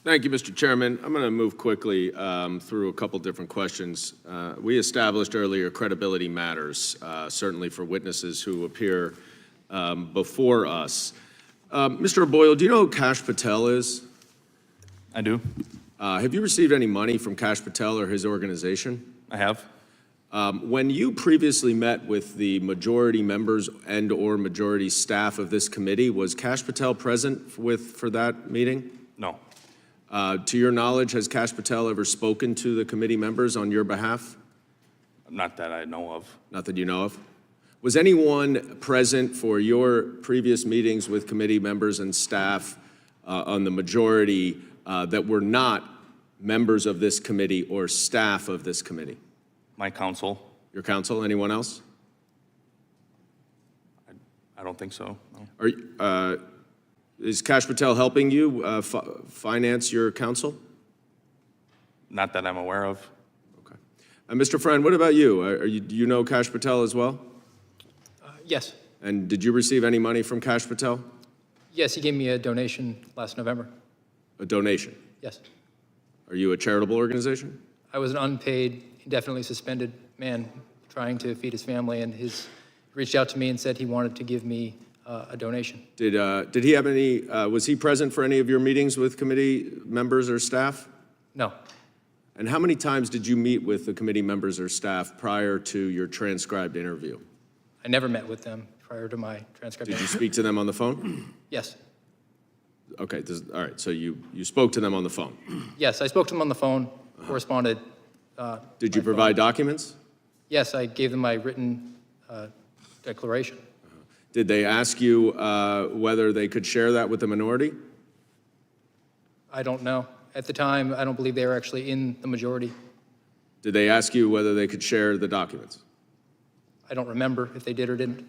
Thank you, Mr. Chairman. I'm going to move quickly through a couple different questions. We established earlier credibility matters, certainly for witnesses who appear before us. Mr. Boyle, do you know who Kash Patel is? I do. Have you received any money from Kash Patel or his organization? I have. When you previously met with the majority members and/or majority staff of this committee, was Kash Patel present for that meeting? No. To your knowledge, has Kash Patel ever spoken to the committee members on your behalf? Not that I know of. Not that you know of. Was anyone present for your previous meetings with committee members and staff on the majority that were not members of this committee or staff of this committee? My counsel. Your counsel? Anyone else? I don't think so. No. Are you, is Kash Patel helping you finance your counsel? Not that I'm aware of. Okay. Mr. Friend, what about you? Do you know Kash Patel as well? Yes. And did you receive any money from Kash Patel? Yes, he gave me a donation last November. A donation? Yes. Are you a charitable organization? I was an unpaid, indefinitely suspended man trying to feed his family, and he reached out to me and said he wanted to give me a donation. Did he have any, was he present for any of your meetings with committee members or staff? No. And how many times did you meet with the committee members or staff prior to your transcribed interview? I never met with them prior to my transcript. Did you speak to them on the phone? Yes. Okay, all right, so you spoke to them on the phone. Yes, I spoke to them on the phone, corresponded. Did you provide documents? Yes, I gave them my written declaration. Did they ask you whether they could share that with the minority? I don't know. At the time, I don't believe they were actually in the majority. Did they ask you whether they could share the documents? I don't remember if they did or didn't.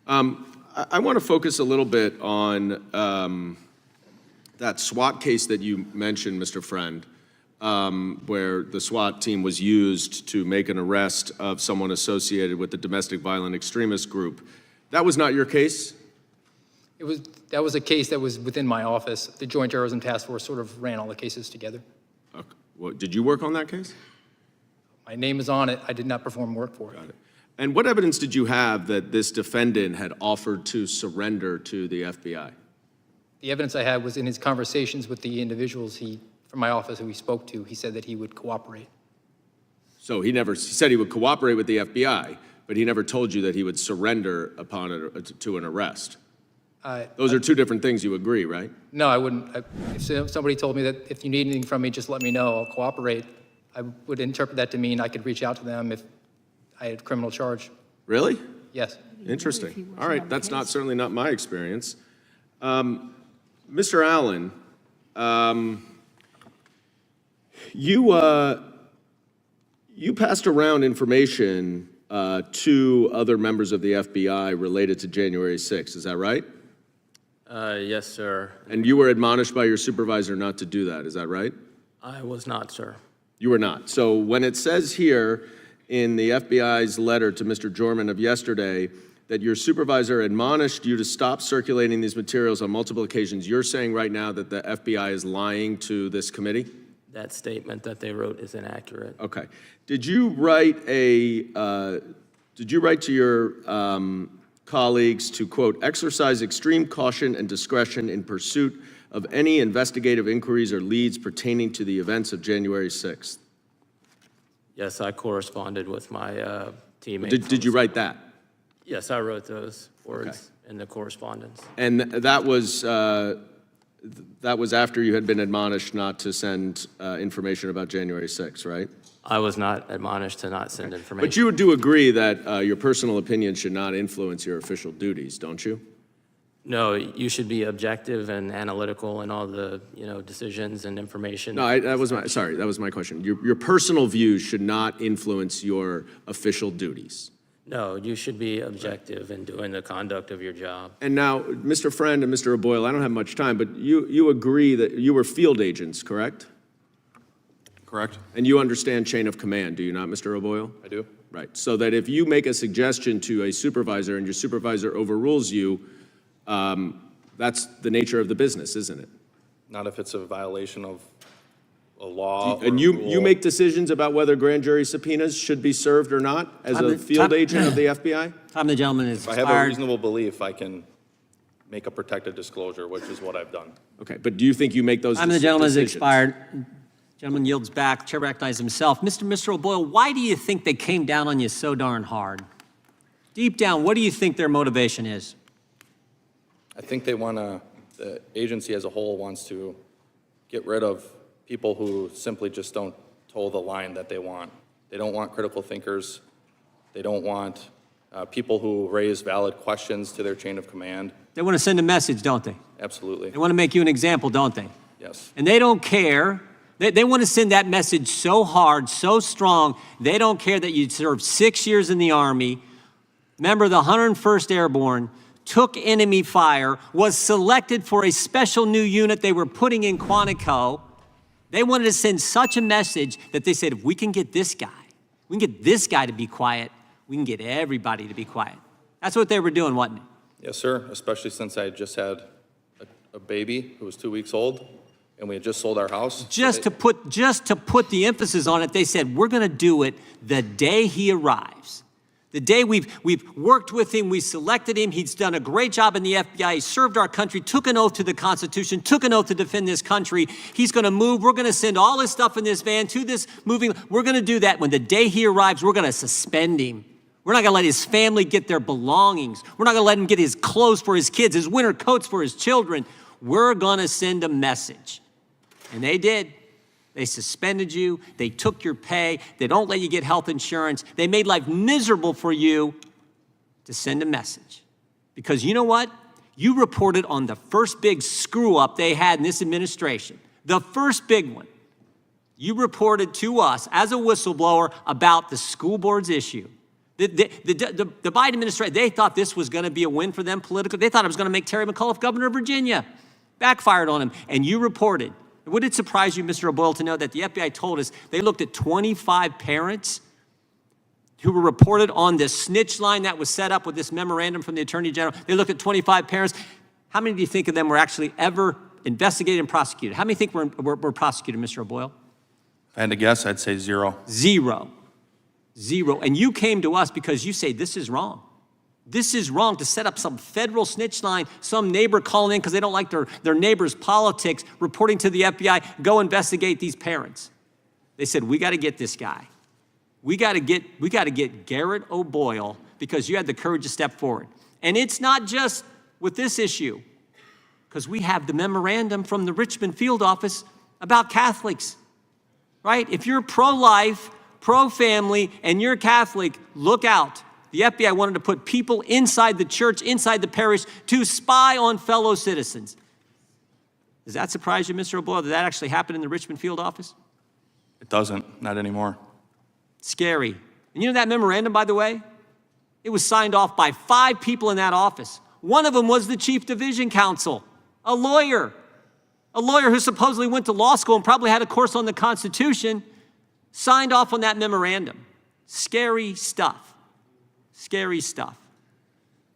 I want to focus a little bit on that SWAT case that you mentioned, Mr. Friend, where the SWAT team was used to make an arrest of someone associated with the domestic violent extremist group. That was not your case? That was a case that was within my office. The Joint Terrorism Task Force sort of ran all the cases together. Okay. Well, did you work on that case? My name is on it. I did not perform work for it. Got it. And what evidence did you have that this defendant had offered to surrender to the FBI? The evidence I had was in his conversations with the individuals from my office who he spoke to. He said that he would cooperate. So he said he would cooperate with the FBI, but he never told you that he would surrender to an arrest. Those are two different things, you agree, right? No, I wouldn't. If somebody told me that if you need anything from me, just let me know, I'll cooperate, I would interpret that to mean I could reach out to them if I had a criminal charge. Really? Yes. Interesting. All right, that's certainly not my experience. Mr. Allen, you passed around information to other members of the FBI related to January 6th, is that right? Yes, sir. And you were admonished by your supervisor not to do that, is that right? I was not, sir. You were not. So when it says here in the FBI's letter to Mr. Jorman of yesterday that your supervisor admonished you to stop circulating these materials on multiple occasions, you're saying right now that the FBI is lying to this committee? That statement that they wrote is inaccurate. Okay. Did you write to your colleagues to, quote, exercise extreme caution and discretion in pursuit of any investigative inquiries or leads pertaining to the events of January 6th? Yes, I corresponded with my teammate. Did you write that? Yes, I wrote those words in the correspondence. And that was after you had been admonished not to send information about January 6th, right? I was not admonished to not send information. But you do agree that your personal opinion should not influence your official duties, don't you? No, you should be objective and analytical in all the decisions and information. No, that was my question. Your personal views should not influence your official duties. No, you should be objective in doing the conduct of your job. And now, Mr. Friend and Mr. O'Boyle, I don't have much time, but you agree that you were field agents, correct? Correct. And you understand chain of command, do you not, Mr. O'Boyle? I do. Right. So that if you make a suggestion to a supervisor and your supervisor overrules you, that's the nature of the business, isn't it? Not if it's a violation of a law or And a you rule. make decisions about whether grand jury subpoenas should be served or not as a field agent of the FBI? Time the gentleman is If I have a expired. reasonable belief, I can make a protected disclosure, which is what I've done. Okay, but do you think you make those Time the gentleman is decisions? expired. Gentleman yields back. Chair recognizes himself. Mr. O'Boyle, why do you think they came down on you so darn hard? Deep down, what do you think their motivation is? I think they want to, the agency as a whole wants to get rid of people who simply just don't toe the line that they want. They don't want critical thinkers. They don't want people who raise valid questions to their chain of command. They want to send a message, don't they? Absolutely. They want to make you an example, don't they? Yes. And they don't care. They want to send that message so hard, so strong, they don't care that you served 6 years in the Army, member of the 101st Airborne, took enemy fire, was selected for a special new unit they were putting in Quantico. They wanted to send such a message that they said, if we can get this guy, we can get this guy to be quiet, we can get everybody to be quiet. That's what they were doing, wasn't it? Yes, sir, especially since I just had a baby who was 2 weeks old, and we had just sold our house. Just to put the emphasis on it, they said, we're going to do it the day he arrives. The day we've worked with him, we selected him, he's done a great job in the FBI, he served our country, took an oath to the Constitution, took an oath to defend this country. He's going to move, we're going to send all his stuff in this van to this moving. We're going to do that. When the day he arrives, we're going to suspend him. We're not going to let his family get their belongings. We're not going to let him get his clothes for his kids, his winter coats for his children. We're going to send a message. And they did. They suspended you. They took your pay. They don't let you get health insurance. They made life miserable for you to send a message. Because you know what? You reported on the first big screw up they had in this administration. The first big one. You reported to us as a whistleblower about the school board's issue. The Biden administration, they thought this was going to be a win for them politically. They thought it was going to make Terry McAuliffe governor of Virginia. Backfired on him. And you reported. Would it surprise you, Mr. O'Boyle, to know that the FBI told us they looked at 25 parents who were reported on this snitch line that was set up with this memorandum from the Attorney General? They looked at 25 parents. How many do you think of them were actually ever investigated and prosecuted? How many think were prosecuted, Mr. O'Boyle? If I had to guess, I'd say 0. Zero. And you came to us because you say this is wrong. This is wrong to set up some federal snitch line, some neighbor calling in because they don't like their neighbor's politics, reporting to the FBI, go investigate these parents. They said, we got to get this guy. We got to get Garrett O'Boyle because you had the courage to step forward. And it's not just with this issue, because we have the memorandum from the Richmond field office about Catholics, right? If you're pro-life, pro-family, and you're Catholic, look out. The FBI wanted to put people inside the church, inside the parish, to spy on fellow citizens. Does that surprise you, Mr. O'Boyle, that that actually happened in the Richmond field office? It doesn't, not anymore. Scary. And you know that memorandum, by the way? It was signed off by 5 people in that office. One of them was the chief division counsel, a lawyer who supposedly went to law school and probably had a course on the Constitution, signed off on that memorandum. Scary stuff. Scary stuff.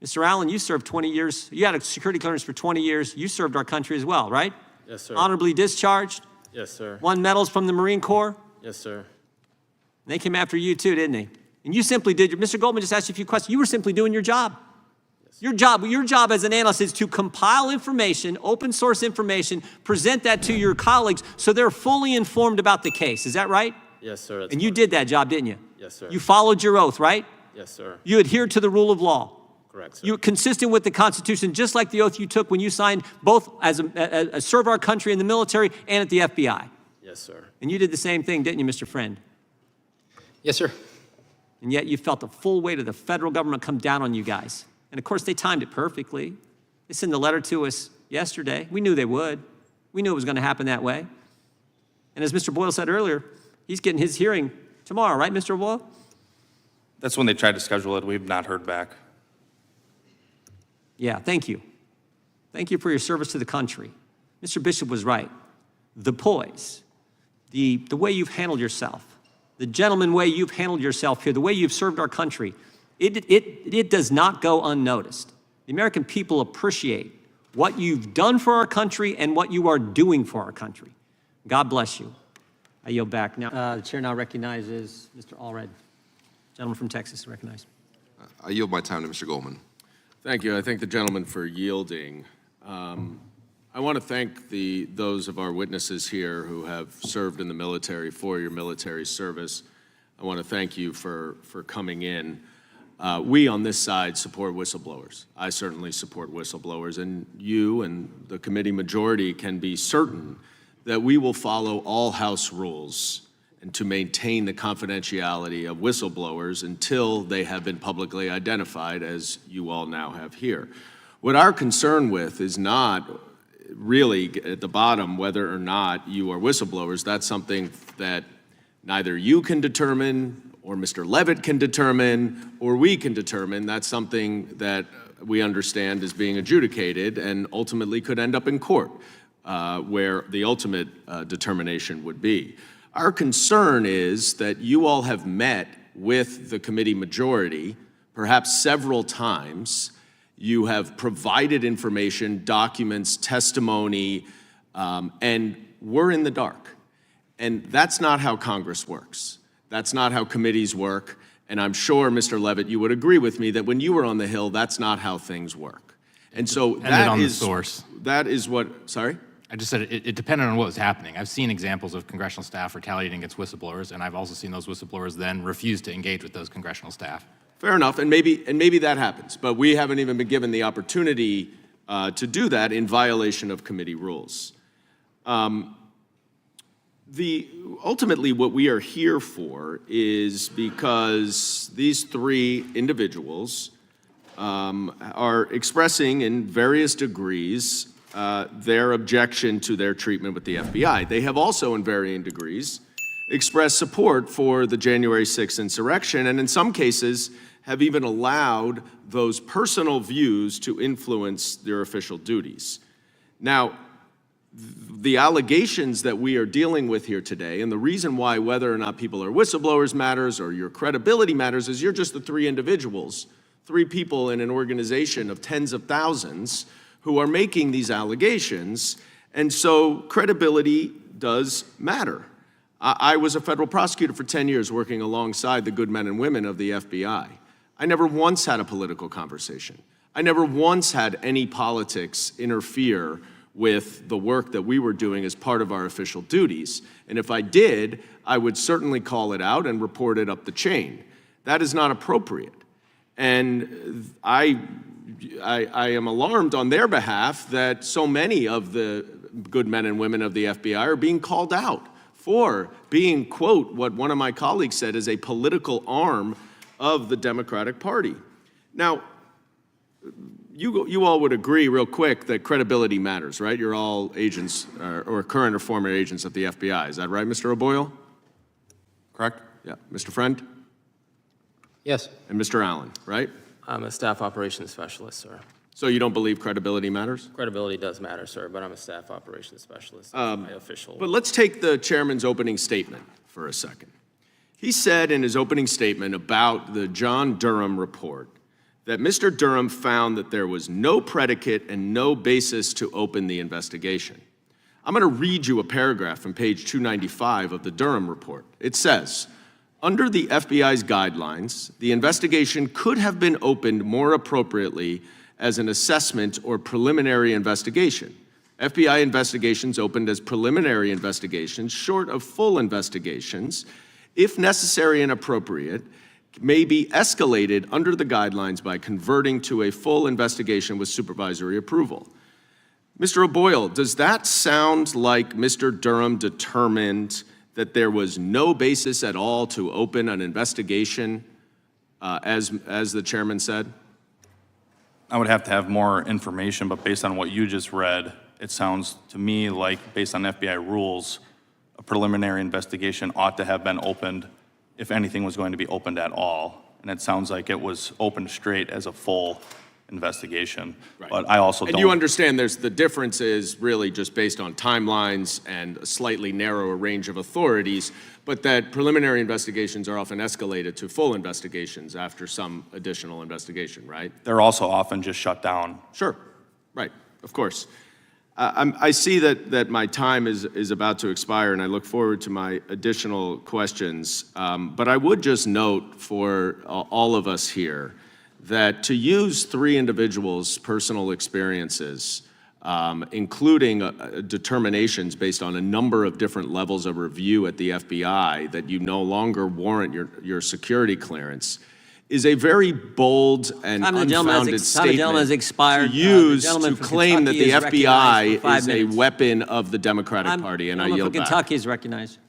Mr. Allen, you served 20 years. You had a security clearance for 20 years. You served our country as well, right? Yes, sir. Honorably discharged. Yes, sir. Won medals from the Marine Corps. Yes, sir. And they came after you too, didn't they? And you simply did. Mr. Goldman just asked you a few questions. You were simply doing your job. Your job as an analyst is to compile information, open source information, present that to your colleagues so they're fully informed about the case. Is that right? Yes, sir. And you did that job, didn't you? Yes, sir. You followed your oath, right? Yes, sir. You adhered to the rule of law. Correct, sir. You were consistent with the Constitution, just like the oath you took when you signed both as a serve our country in the military and at the FBI. Yes, sir. And you did the same thing, didn't you, Mr. Friend? Yes, sir. And yet you felt the full weight of the federal government come down on you guys. And of course, they timed it perfectly. They sent a letter to us yesterday. We knew they would. We knew it was going to happen that way. And as Mr. Boyle said earlier, he's getting his hearing tomorrow, right, Mr. Boyle? That's when they tried to schedule it. We've not heard back. Yeah, thank you. Thank you for your service to the country. Mr. Bishop was right. The poise, the way you've handled yourself, the gentleman way you've handled yourself here, the way you've served our country, it does not go unnoticed. The American people appreciate what you've done for our country and what you are doing for our country. God bless you. I yield back. Now, the chair now recognizes Mr. Allred. Gentleman from Texas, recognized. I yield my time to Mr. Goldman. Thank you. I thank the gentleman for yielding. I want to thank those of our witnesses here who have served in the military for your military service. I want to thank you for coming in. We on this side support whistleblowers. I certainly support whistleblowers, and you and the committee majority can be certain that we will follow all House rules and to maintain the confidentiality of whistleblowers until they have been publicly identified, as you all now have here. What our concern with is not really at the bottom whether or not you are whistleblowers. That's something that neither you can determine, or Mr. Levitt can determine, or we can determine. That's something that we understand is being adjudicated and ultimately could end up in court, where the ultimate determination would be. Our concern is that you all have met with the committee majority, perhaps several times. You have provided information, documents, testimony, and we're in the dark. And that's not how Congress works. That's not how committees work. And I'm sure, Mr. Levitt, you would agree with me that when you were on the Hill, that's not how things work. And so that is what, sorry? I just said it depended on what was happening. I've seen examples of congressional staff retaliating against whistleblowers, and I've also seen those whistleblowers then refuse to engage with those congressional staff. Fair enough, and maybe that happens, but we haven't even been given the opportunity to do that in violation of committee rules. Ultimately, what we are here for is because these three individuals are expressing in various degrees their objection to their treatment with the FBI. They have also, in varying degrees, expressed support for the January 6th insurrection, and in some cases have even allowed those personal views to influence their official duties. Now, the allegations that we are dealing with here today, and the reason why whether or not people are whistleblowers matters or your credibility matters, is you're just the three individuals, three people in an organization of tens of thousands who are making these allegations, and so credibility does matter. I was a federal prosecutor for 10 years working alongside the good men and women of the FBI. I never once had a political conversation. I never once had any politics interfere with the work that we were doing as part of our official duties. And if I did, I would certainly call it out and report it up the chain. That is not appropriate. And I am alarmed on their behalf that so many of the good men and women of the FBI are being called out for being, quote, what one of my colleagues said is a political arm of the Democratic Party. Now, you all would agree real quick that credibility matters, right? You're all agents or current or former agents of the FBI. Is that right, Mr. O'Boyle? Correct? Yeah. Mr. Friend? Yes. And Mr. Allen, right? I'm a staff operations specialist, sir. So you don't believe credibility matters? Credibility does matter, sir, but I'm a staff operations specialist. That's my official. But let's take the chairman's opening statement for a second. He said in his opening statement about the John Durham report that Mr. Durham found that there was no predicate and no basis to open the investigation. I'm going to read you a paragraph from page 295 of the Durham report. It says, under the FBI's guidelines, the investigation could have been opened more appropriately as an assessment or preliminary investigation. FBI investigations opened as preliminary investigations, short of full investigations, if necessary and appropriate, may be escalated under the guidelines by converting to a full investigation with supervisory approval. Mr. O'Boyle, does that sound like Mr. Durham determined that there was no basis at all to open an investigation, as the chairman said? I would have to have more information, but based on what you just read, it sounds to me like, based on FBI rules, a preliminary investigation ought to have been opened if anything was going to be opened at all. And it sounds like it was opened straight as a full investigation. Right. But I also don't. And you understand the difference is really just based on timelines and a slightly narrower range of authorities, but that preliminary investigations are often escalated to full investigations after some additional investigation, right? They're also often just shut down. Sure, right. Of course. I see that my time is about to expire, and I look forward to my additional questions. But I would just note for all of us here that to use 3 individuals' personal experiences, including determinations based on a number of different levels of review at the FBI that you no longer warrant your security clearance, is a very bold and unfounded Time of the gentleman has statement expired. to use gentleman to from claim that Kentucky the is recognized FBI for 5 is a minutes. weapon of the Democratic Party, and I Gentleman yield from back. Kentucky is recognized.